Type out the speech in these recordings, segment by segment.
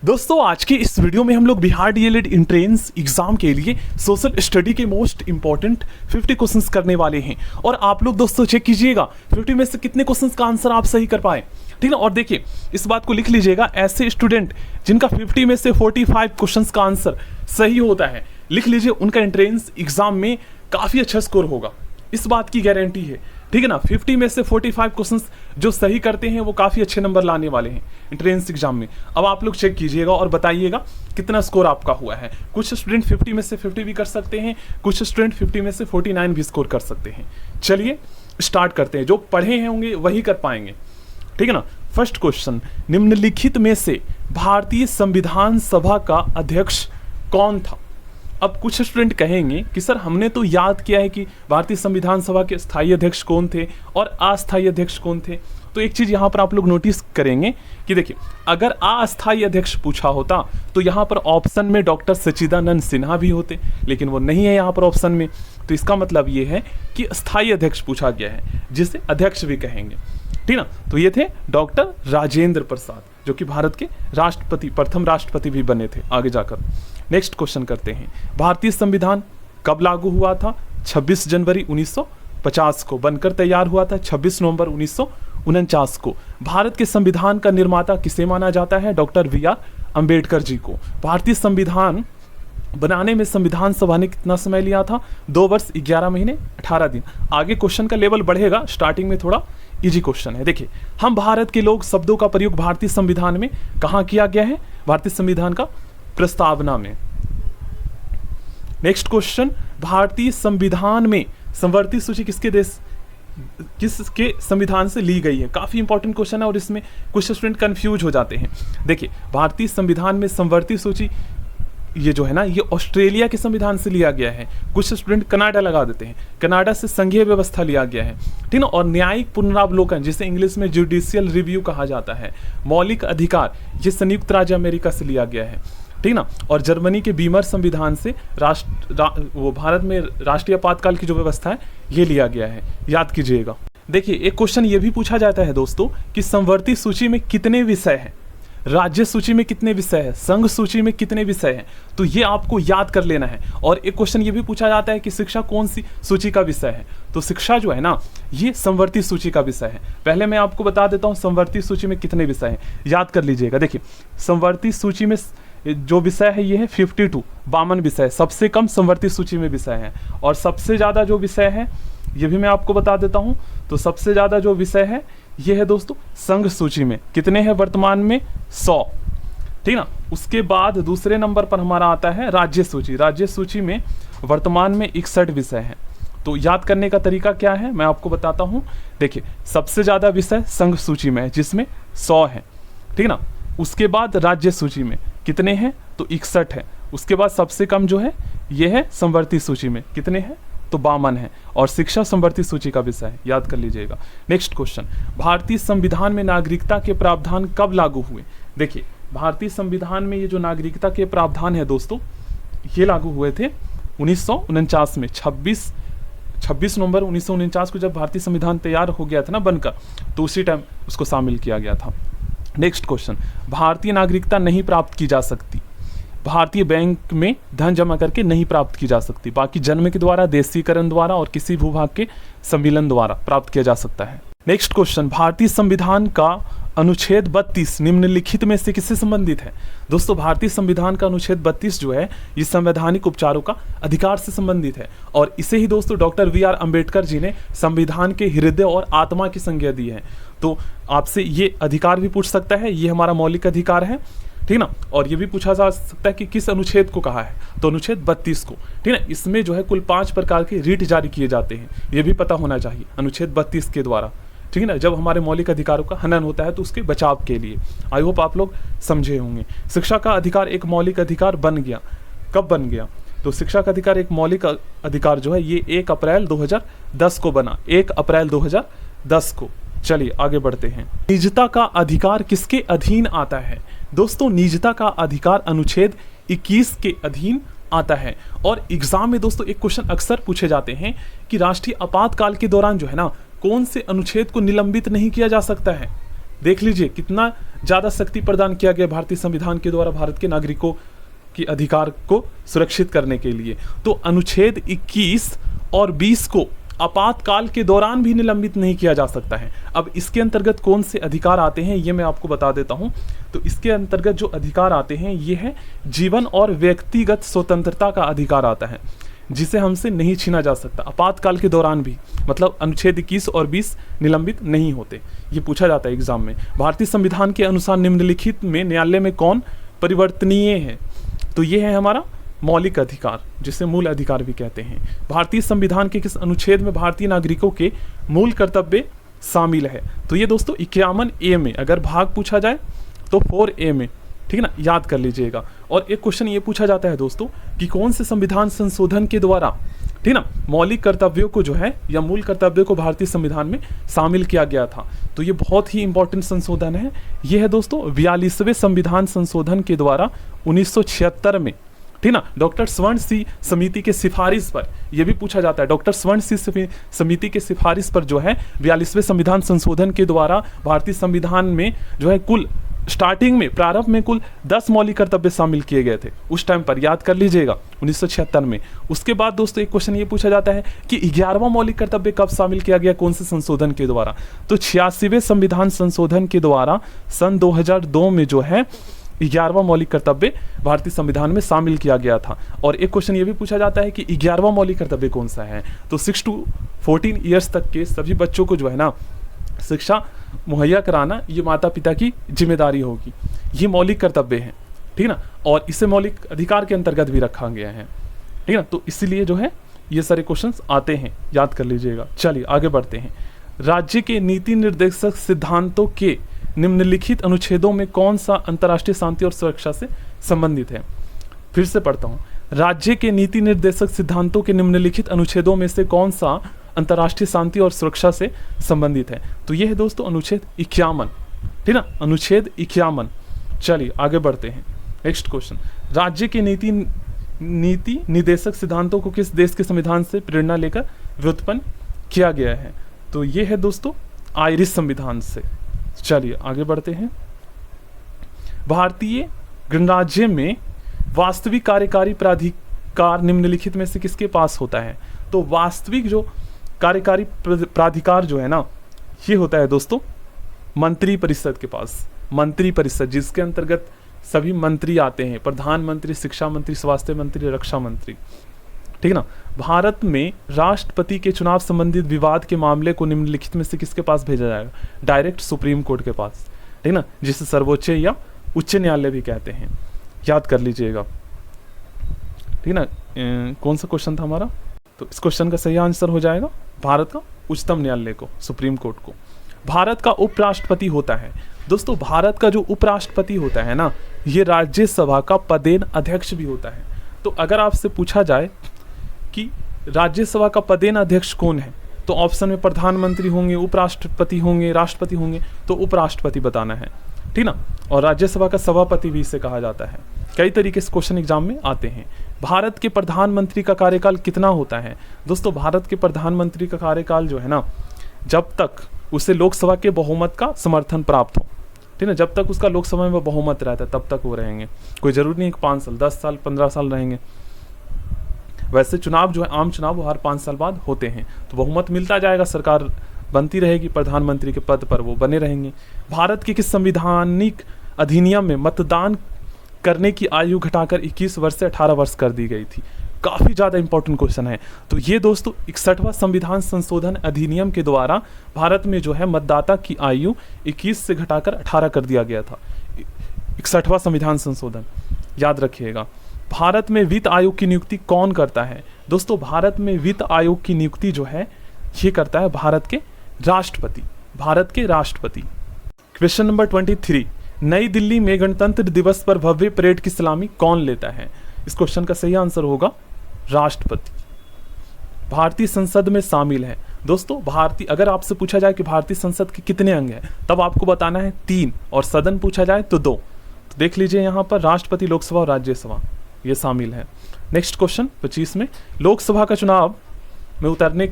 दोस्तों आज की इस वीडियो में हम लोग बिहार डीएलएड एंट्रेंस एग्जाम के लिए सोशल स्टडी के मोस्ट इंपॉर्टेंट 50 क्वेश्चंस करने वाले हैं। और आप लोग दोस्तों चेक कीजिएगा 50 में से कितने क्वेश्चंस का आंसर आप सही कर पाए, ठीक ना। और देखिए इस बात को लिख लीजिएगा, ऐसे स्टूडेंट जिनका 50 में से 45 क्वेश्चंस का आंसर सही होता है, लिख लीजिए उनका एंट्रेंस एग्जाम में काफ़ी अच्छा स्कोर होगा, इस बात की गारंटी है, ठीक है ना। 50 में से 45 क्वेश्चंस जो सही करते हैं वो काफ़ी अच्छे नंबर लाने वाले हैं एंट्रेंस एग्जाम में। अब आप लोग चेक कीजिएगा और बताइएगा कितना स्कोर आपका हुआ है। कुछ स्टूडेंट 50 में से 50 भी कर सकते हैं, कुछ स्टूडेंट 50 में से 49 भी स्कोर कर सकते हैं। चलिए स्टार्ट करते हैं, जो पढ़े हैं होंगे वही कर पाएंगे, ठीक है ना। फर्स्ट क्वेश्चन, निम्नलिखित में से भारतीय संविधान सभा का अध्यक्ष कौन था। अब कुछ स्टूडेंट कहेंगे कि सर हमने तो याद किया है कि भारतीय संविधान सभा के स्थायी अध्यक्ष कौन थे और अस्थायी अध्यक्ष कौन थे। तो एक चीज़ यहाँ पर आप लोग नोटिस करेंगे कि देखिए अगर अस्थायी अध्यक्ष पूछा होता तो यहाँ पर ऑप्शन में डॉक्टर सच्चिदानंद सिन्हा भी होते, लेकिन वो नहीं है यहाँ पर ऑप्शन में। तो इसका मतलब ये है कि स्थायी अध्यक्ष पूछा गया है, जिसे अध्यक्ष भी कहेंगे, ठीक ना। तो ये थे डॉक्टर राजेंद्र प्रसाद, जो कि भारत के राष्ट्रपति, प्रथम राष्ट्रपति भी बने थे आगे जाकर। नेक्स्ट क्वेश्चन करते हैं, भारतीय संविधान कब लागू हुआ था। 26 जनवरी 1950 को बनकर तैयार हुआ था, 26 नवंबर 1949 को। भारत के संविधान का निर्माता किसे माना जाता है, डॉक्टर बी.आर. अम्बेडकर जी को। भारतीय संविधान बनाने में संविधान सभा ने कितना समय लिया था, 2 वर्ष 11 महीने 18 दिन। आगे क्वेश्चन का लेवल बढ़ेगा, स्टार्टिंग में थोड़ा इजी क्वेश्चन है। देखिए, हम भारत के लोग शब्दों का प्रयोग भारतीय संविधान में कहाँ किया गया है, भारतीय संविधान का प्रस्तावना में। नेक्स्ट क्वेश्चन, भारतीय संविधान में संवर्ती सूची किसके संविधान से ली गई है। काफी इंपॉर्टेंट क्वेश्चन है और इसमें कुछ स्टूडेंट कंफ्यूज हो जाते हैं। देखिए, भारतीय संविधान में संवर्ती सूची ये जो है ना, ये ऑस्ट्रेलिया के संविधान से लिया गया है। कुछ स्टूडेंट कनाडा लगा देते हैं, कनाडा से संघीय व्यवस्था लिया गया है, ठीक ना। और न्यायिक पुनरावलोकन, जिसे इंग्लिश में जुडिशियल रिव्यू कहा जाता है, मौलिक अधिकार, ये संयुक्त राज्य अमेरिका से लिया गया है, ठीक ना। और जर्मनी के बीमर संविधान से वो भारत में राष्ट्रीय आपातकाल की जो व्यवस्था है ये लिया गया है, याद कीजिएगा। देखिए एक क्वेश्चन ये भी पूछा जाता है दोस्तों कि संवर्ती सूची में कितने विषय हैं, राज्य सूची में कितने विषय है, संघ सूची में कितने विषय हैं। तो ये आपको याद कर लेना है। और एक क्वेश्चन ये भी पूछा जाता है कि शिक्षा कौन सी सूची का विषय है। तो शिक्षा जो है ना, ये संवर्ती सूची का विषय है। पहले मैं आपको बता देता हूँ संवर्ती सूची में कितने विषय हैं, याद कर लीजिएगा। देखिए संवर्ती सूची में जो विषय है ये है 52 विषय, सबसे कम संवर्ती सूची में विषय है। और सबसे ज़्यादा जो विषय है ये भी मैं आपको बता देता हूँ। तो सबसे ज़्यादा जो विषय है ये है दोस्तों संघ सूची में, कितने हैं वर्तमान में 100, ठीक ना। उसके बाद दूसरे नंबर पर हमारा आता है राज्य सूची। राज्य सूची में वर्तमान में 61 विषय हैं। तो याद करने का तरीका क्या है मैं आपको बताता हूँ। देखिए सबसे ज़्यादा विषय संघ सूची में है जिसमें 100 है, ठीक ना। उसके बाद राज्य सूची में कितने हैं, तो 61 है। उसके बाद सबसे कम जो है ये है संवर्ती सूची में, कितने हैं, तो 52 है। और शिक्षा संवर्ती सूची का विषय है, याद कर लीजिएगा। नेक्स्ट क्वेश्चन, भारतीय संविधान में नागरिकता के प्रावधान कब लागू हुए। देखिए भारतीय संविधान में ये जो नागरिकता के प्रावधान है दोस्तों, ये लागू हुए थे 1949 में। 26 नवंबर 1949 को जब भारतीय संविधान तैयार हो गया था ना बनकर, तो उसी टाइम उसको शामिल किया गया था। नेक्स्ट क्वेश्चन, भारतीय नागरिकता नहीं प्राप्त की जा सकती, भारतीय बैंक में धन जमा करके नहीं प्राप्त की जा सकती, बाकी जन्म के द्वारा, देशीकरण द्वारा और किसी भूभाग के सम्मिलन द्वारा प्राप्त किया जा सकता है। नेक्स्ट क्वेश्चन, भारतीय संविधान का अनुच्छेद 32 निम्नलिखित में से किससे संबंधित है। दोस्तों भारतीय संविधान का अनुच्छेद 32 जो है ये संवैधानिक उपचारों का अधिकार से संबंधित है। और इसे ही दोस्तों डॉक्टर बी.आर. अम्बेडकर जी ने संविधान के हृदय और आत्मा की संज्ञा दी है। तो आपसे ये अधिकार भी पूछ सकता है, ये हमारा मौलिक अधिकार है, ठीक ना। और ये भी पूछा जा सकता है कि किस अनुच्छेद को कहा है, तो अनुच्छेद 32 को, ठीक ना। इसमें जो है कुल 5 प्रकार के रिट जारी किए जाते हैं, ये भी पता होना चाहिए अनुच्छेद 32 के द्वारा, ठीक है ना। जब हमारे मौलिक अधिकारों का हनन होता है तो उसके बचाव के लिए, आई होप आप लोग समझे होंगे। शिक्षा का अधिकार एक मौलिक अधिकार बन गया, कब बन गया, तो शिक्षा का अधिकार एक मौलिक अधिकार जो है ये 1 अप्रैल 2010 को बना, 1 अप्रैल 2010 को। चलिए आगे बढ़ते हैं। निजता का अधिकार किसके अधीन आता है। दोस्तों निजता का अधिकार अनुच्छेद 21 के अधीन आता है। और एग्जाम में दोस्तों एक क्वेश्चन अक्सर पूछे जाते हैं कि राष्ट्रीय आपातकाल के दौरान जो है ना, कौन से अनुच्छेद को निलंबित नहीं किया जा सकता है। देख लीजिए कितना ज़्यादा शक्ति प्रदान किया गया भारतीय संविधान के द्वारा भारत के नागरिकों के अधिकार को सुरक्षित करने के लिए। तो अनुच्छेद 21 और 20 को आपातकाल के दौरान भी निलंबित नहीं किया जा सकता है। अब इसके अंतर्गत कौन से अधिकार आते हैं ये मैं आपको बता देता हूं। तो इसके अंतर्गत जो अधिकार आते हैं ये है जीवन और व्यक्तिगत स्वतंत्रता का अधिकार आता है, जिसे हमसे नहीं छीना जा सकता आपातकाल के दौरान भी। मतलब अनुच्छेद 21 और 20 निलंबित नहीं होते। ये पूछा जाता है एग्जाम में। भारतीय संविधान के अनुसार निम्नलिखित में न्यायालय में कौन परिवर्तनीय है? तो ये है हमारा मौलिक अधिकार, जिसे मूल अधिकार भी कहते हैं। भारतीय संविधान के किस अनुच्छेद में भारतीय नागरिकों के मूल कर्तव्य शामिल है? तो ये दोस्तों 51A में, अगर भाग पूछा जाए तो 4A में, ठीक है ना, याद कर लीजिएगा। और एक क्वेश्चन ये पूछा जाता है दोस्तों कि कौन से संविधान संशोधन के द्वारा, ठीक ना, मौलिक कर्तव्यों को जो है या मूल कर्तव्यों को भारतीय संविधान में शामिल किया गया था? तो ये बहुत ही इंपॉर्टेंट संशोधन है। ये है दोस्तों 42वें संविधान संशोधन के द्वारा 1976 में, ठीक ना, डॉक्टर स्वर्ण सिंह समिति के सिफारिश पर, यह भी पूछा जाता है, डॉक्टर स्वर्ण सिंह समिति के सिफारिश पर जो है 42वें संविधान संशोधन के द्वारा भारतीय संविधान में जो है कुल स्टार्टिंग में, प्रारंभ में कुल 10 मौलिक कर्तव्य शामिल किए गए थे उस टाइम पर, याद कर लीजिएगा 1976 में। उसके बाद दोस्तों एक क्वेश्चन ये पूछा जाता है कि 11वां मौलिक कर्तव्य कब शामिल किया गया, कौन से संशोधन के द्वारा? तो 86वें संविधान संशोधन के द्वारा सन 2002 में जो है 11वां मौलिक कर्तव्य भारतीय संविधान में शामिल किया गया था। और एक क्वेश्चन ये भी पूछा जाता है कि 11वां मौलिक कर्तव्य कौन सा है? तो 6 to 14 ईयर्स तक के सभी बच्चों को जो है ना शिक्षा मुहैया कराना ये माता पिता की जिम्मेदारी होगी। ये मौलिक कर्तव्य है, ठीक ना, और इसे मौलिक अधिकार के अंतर्गत भी रखा गया है, ठीक ना। तो इसीलिए जो है ये सारे क्वेश्चंस आते हैं, याद कर लीजिएगा। चलिए आगे बढ़ते हैं। राज्य के नीति निर्देशक सिद्धांतों के निम्नलिखित अनुच्छेदों में कौन सा अंतर्राष्ट्रीय शांति और सुरक्षा से संबंधित है? फिर से पढ़ता हूँ। राज्य के नीति निर्देशक सिद्धांतों के निम्नलिखित अनुच्छेदों में से कौन सा अंतर्राष्ट्रीय शांति और सुरक्षा से संबंधित है? तो यह है दोस्तों अनुच्छेद 51, ठीक ना, अनुच्छेद 51। चलिए आगे बढ़ते हैं। नेक्स्ट क्वेश्चन, राज्य के नीति निर्देशक सिद्धांतों को किस देश के संविधान से प्रेरणा लेकर व्युत्पन्न किया गया है? तो यह है दोस्तों आयरिश संविधान से। चलिए आगे बढ़ते हैं। भारतीय गणराज्य में वास्तविक कार्यकारी प्राधिकार निम्नलिखित में से किसके पास होता है? तो वास्तविक जो कार्यकारी प्राधिकार जो है ना, ये होता है दोस्तों मंत्री परिषद के पास। मंत्री परिषद जिसके अंतर्गत सभी मंत्री आते हैं, प्रधानमंत्री, शिक्षा मंत्री, स्वास्थ्य मंत्री, रक्षा मंत्री, ठीक ना। भारत में राष्ट्रपति के चुनाव संबंधित विवाद के मामले को निम्नलिखित में से किसके पास भेजा जाएगा? डायरेक्ट सुप्रीम कोर्ट के पास, ठीक ना, जिसे सर्वोच्च या उच्च न्यायालय भी कहते हैं। याद कर लीजिएगा, ठीक ना। कौन सा क्वेश्चन था हमारा? तो इस क्वेश्चन का सही आंसर हो जाएगा भारत का उच्चतम न्यायालय को, सुप्रीम कोर्ट को। भारत का उपराष्ट्रपति होता है दोस्तों, भारत का जो उपराष्ट्रपति होता है ना, ये राज्यसभा का पदेन अध्यक्ष भी होता है। तो अगर आपसे पूछा जाए कि राज्यसभा का पदेन अध्यक्ष कौन है, तो ऑप्शन में प्रधानमंत्री होंगे, उपराष्ट्रपति होंगे, राष्ट्रपति होंगे, तो उपराष्ट्रपति बताना है, ठीक ना। और राज्यसभा का सभापति भी इसे कहा जाता है। कई तरीके से क्वेश्चन एग्जाम में आते हैं। भारत के प्रधानमंत्री का कार्यकाल कितना होता है? दोस्तों भारत के प्रधानमंत्री का कार्यकाल जो है ना, जब तक उसे लोकसभा के बहुमत का समर्थन प्राप्त हो, ठीक है, जब तक उसका लोकसभा में बहुमत रहता है तब तक वो रहेंगे। कोई जरूरी नहीं कि 5 साल, 10 साल, 15 साल रहेंगे। वैसे चुनाव जो है, आम चुनाव वो हर 5 साल बाद होते हैं, तो बहुमत मिलता जाएगा, सरकार बनती रहेगी, प्रधानमंत्री के पद पर वो बने रहेंगे। भारत के किस संवैधानिक अधिनियम में मतदान करने की आयु घटाकर 21 वर्ष से 18 वर्ष कर दी गई थी? काफ़ी ज़्यादा इंपॉर्टेंट क्वेश्चन है। तो ये दोस्तों 61वां संविधान संशोधन अधिनियम के द्वारा भारत में जो है मतदाता की आयु 21 से घटाकर 18 कर दिया गया था। 61वां संविधान संशोधन, याद रखिएगा। भारत में वित्त आयोग की नियुक्ति कौन करता है? दोस्तों भारत में वित्त आयोग की नियुक्ति जो है ये करता है भारत के राष्ट्रपति, भारत के राष्ट्रपति। क्वेश्चन नंबर 23, नई दिल्ली में गणतंत्र दिवस पर भव्य परेड की सलामी कौन लेता है? इस क्वेश्चन का सही आंसर होगा राष्ट्रपति। भारतीय संसद में शामिल है दोस्तों। भारतीय, अगर आपसे पूछा जाए कि भारतीय संसद के कितने अंग हैं, तब आपको बताना है 3, और सदन पूछा जाए तो 2। तो देख लीजिए यहाँ पर राष्ट्रपति, लोकसभा और राज्यसभा ये शामिल है। नेक्स्ट क्वेश्चन 25 में, लोकसभा का चुनाव में उतरने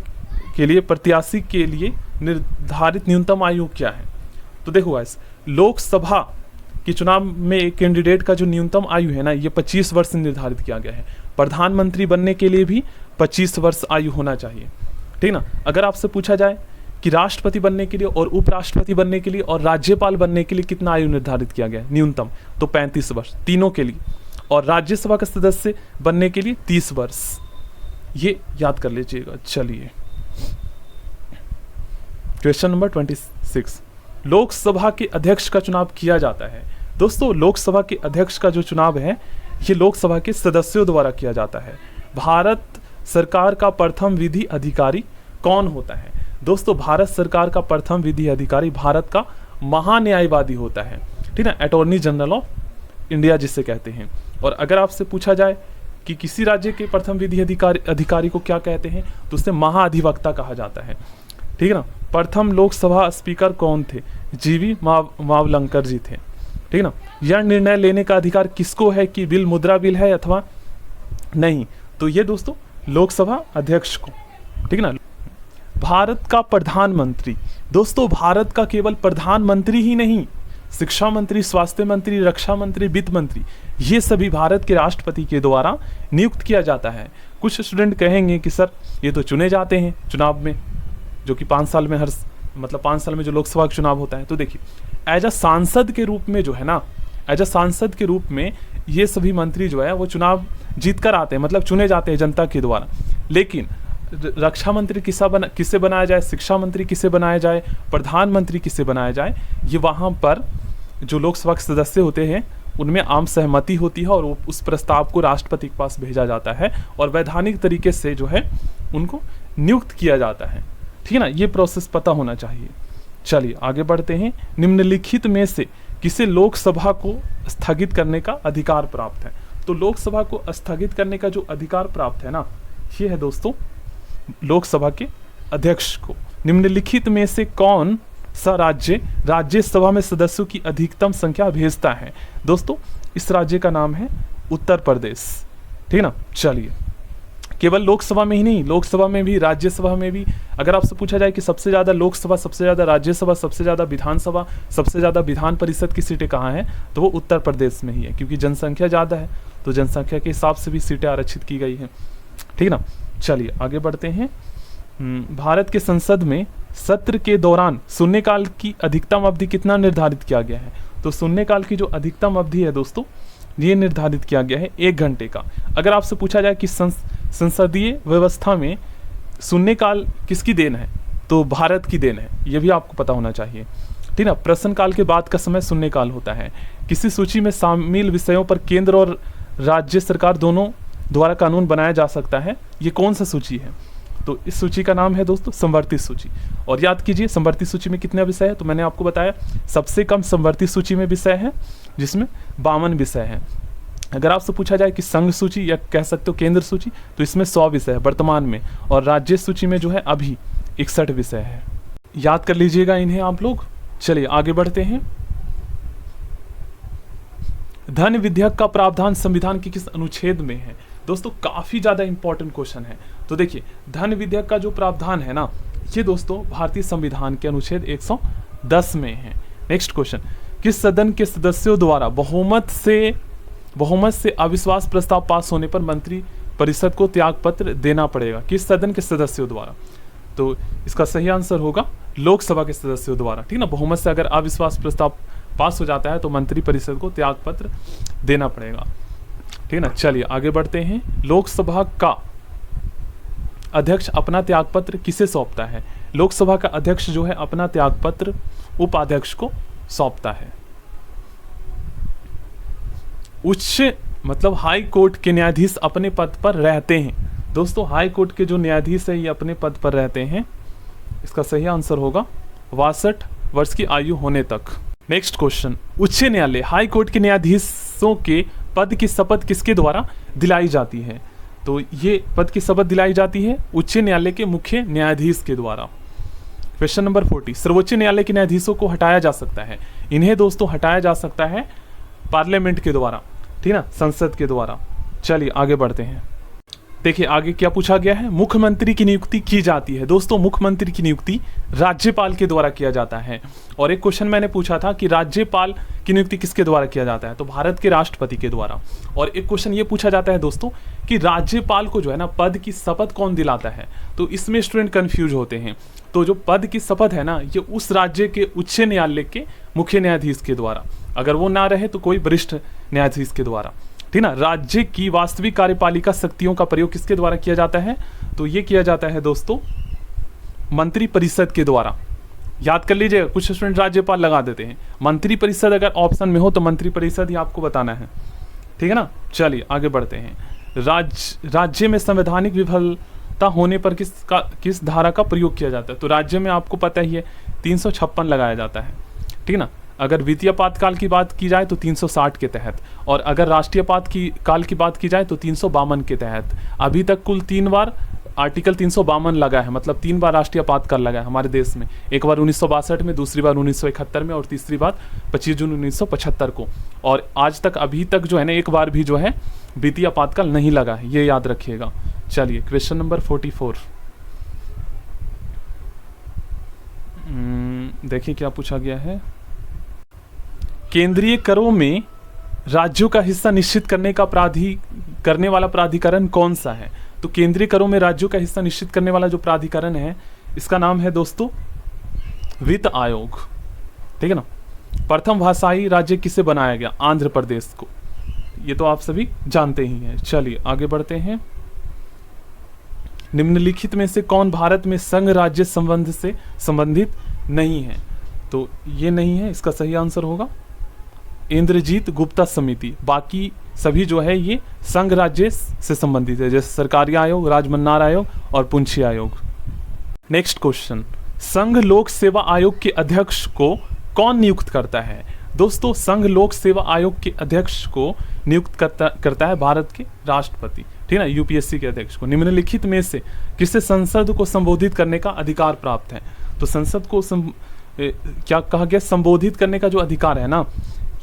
के लिए प्रत्याशी के लिए निर्धारित न्यूनतम आयु क्या है? तो देखो गाइस, लोकसभा के चुनाव में एक कैंडिडेट का जो न्यूनतम आयु है ना, ये 25 वर्ष निर्धारित किया गया है। प्रधानमंत्री बनने के लिए भी 25 वर्ष आयु होना चाहिए, ठीक ना। अगर आपसे पूछा जाए कि राष्ट्रपति बनने के लिए और उपराष्ट्रपति बनने के लिए और राज्यपाल बनने के लिए कितना आयु निर्धारित किया गया है न्यूनतम, तो 35 वर्ष तीनों के लिए, और राज्यसभा का सदस्य बनने के लिए 30 वर्ष, ये याद कर लीजिएगा। चलिए क्वेश्चन नंबर 26, लोकसभा के अध्यक्ष का चुनाव किया जाता है। दोस्तों, लोकसभा के अध्यक्ष का जो चुनाव है ये लोकसभा के सदस्यों द्वारा किया जाता है। भारत सरकार का प्रथम विधि अधिकारी कौन होता है? दोस्तों, भारत सरकार का प्रथम विधि अधिकारी भारत का महान्यायवादी होता है, ठीक है, अटॉर्नी जनरल ऑफ इंडिया जिसे कहते हैं। और अगर आपसे पूछा जाए कि किसी राज्य के प्रथम विधि अधिकारी को क्या कहते हैं, तो उसे महाधिवक्ता कहा जाता है, ठीक है ना। प्रथम लोकसभा स्पीकर कौन थे? जीवी मावलंकर जी थे, ठीक ना। यह निर्णय लेने का अधिकार किसको है कि बिल मुद्रा बिल है अथवा नहीं, तो ये दोस्तों लोकसभा अध्यक्ष को, ठीक ना। भारत का प्रधानमंत्री, दोस्तों भारत का केवल प्रधानमंत्री ही नहीं, शिक्षा मंत्री, स्वास्थ्य मंत्री, रक्षा मंत्री, वित्त मंत्री, ये सभी भारत के राष्ट्रपति के द्वारा नियुक्त किया जाता है। कुछ स्टूडेंट कहेंगे कि सर ये तो चुने जाते हैं चुनाव में, जो कि 5 साल में 5 साल में जो लोकसभा का चुनाव होता है। तो देखिए, एज अ सांसद के रूप में जो है ना, एज अ सांसद के रूप में ये सभी मंत्री जो है वो चुनाव जीत कर आते हैं, मतलब चुने जाते हैं जनता के द्वारा। लेकिन रक्षा मंत्री किसे बनाया जाए, शिक्षा मंत्री किसे बनाया जाए, प्रधानमंत्री किसे बनाया जाए, ये वहाँ पर जो लोकसभा के सदस्य होते हैं उनमें आम सहमति होती है और उस प्रस्ताव को राष्ट्रपति के पास भेजा जाता है और वैधानिक तरीके से जो है उनको नियुक्त किया जाता है, ठीक है ना। ये प्रोसेस पता होना चाहिए। चलिए आगे बढ़ते हैं। निम्नलिखित में से किसे लोकसभा को स्थगित करने का अधिकार प्राप्त है? तो लोकसभा को स्थगित करने का जो अधिकार प्राप्त है ना, ये है दोस्तों लोकसभा के अध्यक्ष को। निम्नलिखित में से कौन सा राज्य राज्यसभा में सदस्यों की अधिकतम संख्या भेजता है? दोस्तों इस राज्य का नाम है उत्तर प्रदेश, ठीक ना। चलिए, केवल लोकसभा में ही नहीं, लोकसभा में भी, राज्यसभा में भी। अगर आपसे पूछा जाए कि सबसे ज़्यादा लोकसभा, सबसे ज़्यादा राज्यसभा, सबसे ज़्यादा विधानसभा, सबसे ज़्यादा विधान परिषद की सीटें कहाँ हैं, तो वो उत्तर प्रदेश में ही है, क्योंकि जनसंख्या ज़्यादा है, तो जनसंख्या के हिसाब से भी सीटें आरक्षित की गई हैं, ठीक ना। चलिए आगे बढ़ते हैं। भारत के संसद में सत्र के दौरान शून्यकाल की अधिकतम अवधि कितना निर्धारित किया गया है? तो शून्यकाल की जो अधिकतम अवधि है दोस्तों, ये निर्धारित किया गया है 1 घंटे का। अगर आपसे पूछा जाए कि संसदीय व्यवस्था में शून्यकाल किसकी देन है, तो भारत की देन है, ये भी आपको पता होना चाहिए, ठीक ना। प्रश्नकाल के बाद का समय शून्यकाल होता है। किसी सूची में शामिल विषयों पर केंद्र और राज्य सरकार दोनों द्वारा कानून बनाया जा सकता है, ये कौन सा सूची है? तो इस सूची का नाम है दोस्तों संवर्ती सूची। और याद कीजिए संवर्ती सूची में कितने विषय है, तो मैंने आपको बताया सबसे कम संवर्ती सूची में विषय है जिसमें 52 विषय हैं। अगर आपसे पूछा जाए कि संघ सूची या कह सकते हो केंद्र सूची, तो इसमें 100 विषय है वर्तमान में, और राज्य सूची में जो है अभी 61 विषय है। याद कर लीजिएगा इन्हें आप लोग। चलिए आगे बढ़ते हैं। धन विधेयक का प्रावधान संविधान के किस अनुच्छेद में है? दोस्तों काफी ज्यादा इंपॉर्टेंट क्वेश्चन है। तो देखिए, धन विधेयक का जो प्रावधान है ना, ये दोस्तों भारतीय संविधान के अनुच्छेद 110 में है। नेक्स्ट क्वेश्चन, किस सदन के सदस्यों द्वारा बहुमत से अविश्वास प्रस्ताव पास होने पर मंत्री परिषद को त्यागपत्र देना पड़ेगा? किस सदन के सदस्यों द्वारा? तो इसका सही आंसर होगा लोकसभा के सदस्यों द्वारा, ठीक ना। बहुमत से अगर अविश्वास प्रस्ताव पास हो जाता है तो मंत्री परिषद को त्यागपत्र देना पड़ेगा, ठीक है ना। चलिए आगे बढ़ते हैं। लोकसभा का अध्यक्ष अपना त्यागपत्र किसे सौंपता है? लोकसभा का अध्यक्ष जो है अपना त्यागपत्र उपाध्यक्ष को सौंपता है। उच्च मतलब हाई कोर्ट के न्यायाधीश अपने पद पर रहते हैं। दोस्तों हाई कोर्ट के जो न्यायाधीश है ये अपने पद पर रहते हैं। इसका सही आंसर होगा 62 वर्ष की आयु होने तक। नेक्स्ट क्वेश्चन, उच्च न्यायालय हाई कोर्ट के न्यायाधीशों के पद की शपथ किसके द्वारा दिलाई जाती है? तो ये पद की शपथ दिलाई जाती है उच्च न्यायालय के मुख्य न्यायाधीश के द्वारा। क्वेश्चन नंबर 40, सर्वोच्च न्यायालय के न्यायाधीशों को हटाया जा सकता है। इन्हें दोस्तों हटाया जा सकता है पार्लियामेंट के द्वारा, ठीक ना, संसद के द्वारा। चलिए आगे बढ़ते हैं। देखिए आगे क्या पूछा गया है, मुख्यमंत्री की नियुक्ति की जाती है। दोस्तों मुख्यमंत्री की नियुक्ति राज्यपाल के द्वारा किया जाता है। और एक क्वेश्चन मैंने पूछा था कि राज्यपाल की नियुक्ति किसके द्वारा किया जाता है, तो भारत के राष्ट्रपति के द्वारा। और एक क्वेश्चन ये पूछा जाता है दोस्तों कि राज्यपाल को जो है ना पद की शपथ कौन दिलाता है, तो इसमें स्टूडेंट कंफ्यूज होते हैं। तो जो पद की शपथ है ना, ये उस राज्य के उच्च न्यायालय के मुख्य न्यायाधीश के द्वारा, अगर वो ना रहे तो कोई वरिष्ठ न्यायाधीश के द्वारा, ठीक ना। राज्य की वास्तविक कार्यपालिका शक्तियों का प्रयोग किसके द्वारा किया जाता है, तो ये किया जाता है दोस्तों मंत्री परिषद के द्वारा। याद कर लीजिएगा, कुछ स्टूडेंट राज्यपाल लगा देते हैं, मंत्री परिषद अगर ऑप्शन में हो तो मंत्री परिषद ही आपको बताना है, ठीक है ना। चलिए आगे बढ़ते हैं। राज्य में संवैधानिक विफलता होने पर किस धारा का प्रयोग किया जाता है, तो राज्य में आपको पता ही है 356 लगाया जाता है, ठीक है ना। अगर वित्तीय आपातकाल की बात की जाए तो 360 के तहत, और अगर राष्ट्रीय काल की बात की जाए तो 352 के तहत। अभी तक कुल 3 बार आर्टिकल 352 लगा है, मतलब 3 बार राष्ट्रीय आपातकाल लगा है हमारे देश में। एक बार 1962 में, दूसरी बार 1971 में, और तीसरी बार 25 जून 1975 को। और आज तक अभी तक जो है ना एक बार भी जो है वित्तीय आपातकाल नहीं लगा है, ये याद रखिएगा। चलिए क्वेश्चन नंबर 44 देखिए क्या पूछा गया है। केंद्रीय करों में राज्यों का हिस्सा निश्चित करने वाला प्राधिकरण कौन सा है, तो केंद्रीय करों में राज्यों का हिस्सा निश्चित करने वाला जो प्राधिकरण है, इसका नाम है दोस्तों वित्त आयोग, ठीक है ना। प्रथम भाषाई राज्य किसे बनाया गया, आंध्र प्रदेश को, ये तो आप सभी जानते ही हैं। चलिए आगे बढ़ते हैं। निम्नलिखित में से कौन भारत में संघ राज्य संबंध से संबंधित नहीं है, तो ये नहीं है, इसका सही आंसर होगा इंद्रजीत गुप्ता समिति। बाकी सभी जो है ये संघ राज्य से संबंधित है, जैसे सरकारी आयोग, राजमन्नार आयोग और पुंछी आयोग। नेक्स्ट क्वेश्चन, संघ लोक सेवा आयोग के अध्यक्ष को कौन नियुक्त करता है, दोस्तों संघ लोक सेवा आयोग के अध्यक्ष को नियुक्त करता है भारत के राष्ट्रपति, ठीक है ना, यूपीएससी के अध्यक्ष को। निम्नलिखित में से किसे संसद को संबोधित करने का अधिकार प्राप्त है, तो संसद को क्या कहा गया, संबोधित करने का जो अधिकार है ना,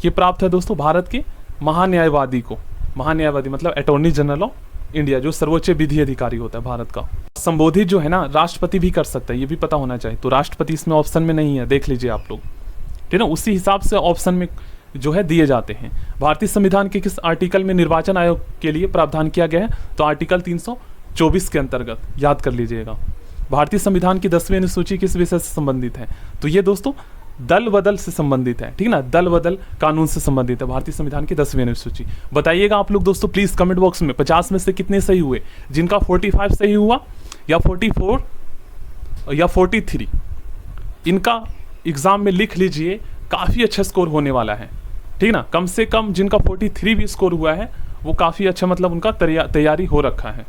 ये प्राप्त है दोस्तों भारत के महान्यायवादी को। महान्यायवादी मतलब अटॉर्नी जनरल ऑफ इंडिया, जो सर्वोच्च विधि अधिकारी होता है भारत का। संबोधित जो है ना राष्ट्रपति भी कर सकता है, ये भी पता होना चाहिए। तो राष्ट्रपति इसमें ऑप्शन में नहीं है, देख लीजिए आप लोग, ठीक है ना। उसी हिसाब से ऑप्शन में जो है दिए जाते हैं। भारतीय संविधान के किस आर्टिकल में निर्वाचन आयोग के लिए प्रावधान किया गया है, तो आर्टिकल 324 के अंतर्गत, याद कर लीजिएगा। भारतीय संविधान की 10वीं अनुसूची किस विषय से संबंधित है, तो ये दोस्तों दल बदल से संबंधित है, ठीक ना, दल बदल कानून से संबंधित है भारतीय संविधान की 10वीं अनुसूची। बताइएगा आप लोग दोस्तों प्लीज कमेंट बॉक्स में 50 में से कितने सही हुए, जिनका 45 सही हुआ या 44 या 43, इनका एग्जाम में लिख लीजिए, काफी अच्छा स्कोर होने वाला है, ठीक ना। कम से कम जिनका 43 भी स्कोर हुआ है वो काफी अच्छा, मतलब उनका तैयारी हो रखा है।